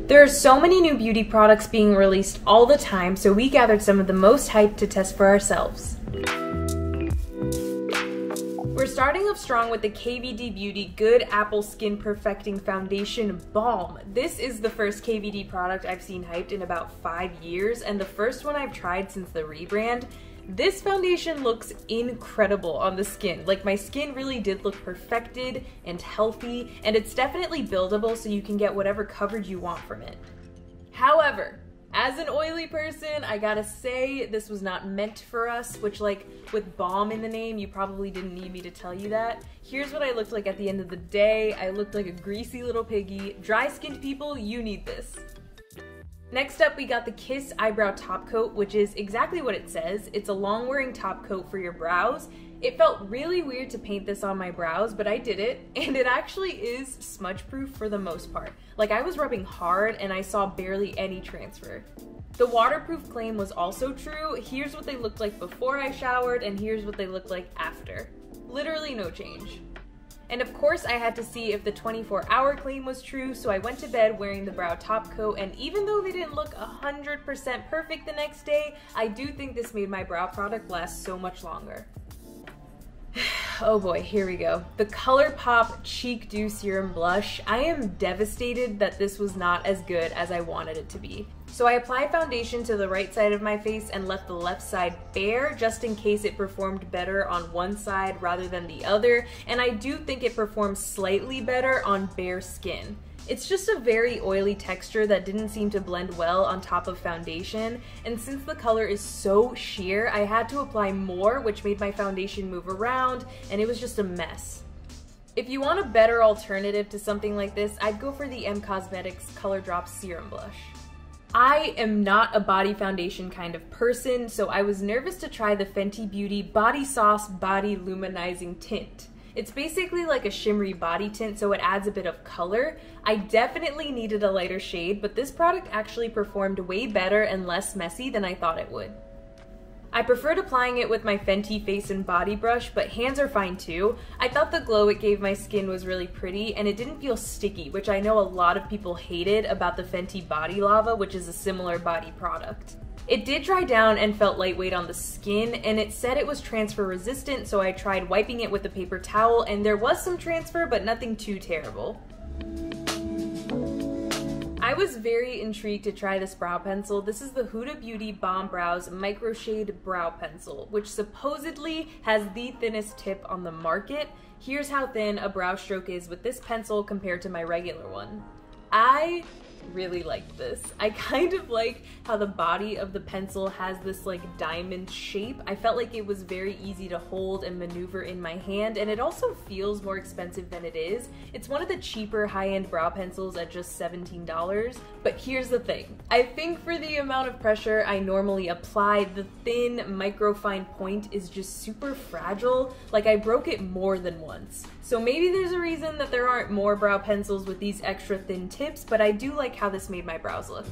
There are so many new beauty products being released all the time, so we gathered some of the most hyped to test for ourselves. We're starting off strong with the KVD Beauty Good Apple Skin Perfecting Foundation Balm. This is the first KVD product I've seen hyped in about 5 years, and the first one I've tried since the rebrand. This foundation looks incredible on the skin. Like, my skin really did look perfected and healthy, and it's definitely buildable so you can get whatever coverage you want from it. However, as an oily person, I gotta say this was not meant for us, which, like, with balm in the name, you probably didn't need me to tell you that. Here's what I looked like at the end of the day. I looked like a greasy little piggy. Dry-skinned people, you need this. Next up, we got the Kiss Eyebrow Top Coat, which is exactly what it says. It's a long-wearing top coat for your brows. It felt really weird to paint this on my brows, but I did it, and it actually is smudge-proof for the most part. Like, I was rubbing hard, and I saw barely any transfer. The waterproof claim was also true. Here's what they looked like before I showered, and here's what they looked like after. Literally no change. And of course, I had to see if the 24-hour claim was true, so I went to bed wearing the brow top coat, and even though they didn't look 100% perfect the next day, I do think this made my brow product last so much longer. Oh boy, here we go. The ColourPop Cheek Dew Serum Blush. I am devastated that this was not as good as I wanted it to be. So I applied foundation to the right side of my face and left the left side bare, just in case it performed better on one side rather than the other, and I do think it performs slightly better on bare skin. It's just a very oily texture that didn't seem to blend well on top of foundation, and since the color is so sheer, I had to apply more, which made my foundation move around, and it was just a mess. If you want a better alternative to something like this, I'd go for the M Cosmetics Color Drop Serum Blush. I am not a body foundation kind of person, so I was nervous to try the Fenty Beauty Body Sauce Body Luminizing Tint. It's basically like a shimmery body tint, so it adds a bit of color. I definitely needed a lighter shade, but this product actually performed way better and less messy than I thought it would. I preferred applying it with my Fenty Face and Body brush, but hands are fine too. I thought the glow it gave my skin was really pretty, and it didn't feel sticky, which I know a lot of people hated about the Fenty Body Lava, which is a similar body product. It did dry down and felt lightweight on the skin, and it said it was transfer resistant, so I tried wiping it with a paper towel, and there was some transfer, but nothing too terrible. I was very intrigued to try this brow pencil. This is the Huda Beauty Balm Brows Micro Shade Brow Pencil, which supposedly has the thinnest tip on the market. Here's how thin a brow stroke is with this pencil compared to my regular one. I really like this. I kind of like how the body of the pencil has this like diamond shape. I felt like it was very easy to hold and maneuver in my hand, and it also feels more expensive than it is. It's one of the cheaper high-end brow pencils at just $17, but here's the thing. I think for the amount of pressure I normally apply, the thin microfine point is just super fragile. Like, I broke it more than once. So maybe there's a reason that there aren't more brow pencils with these extra thin tips, but I do like how this made my brows look.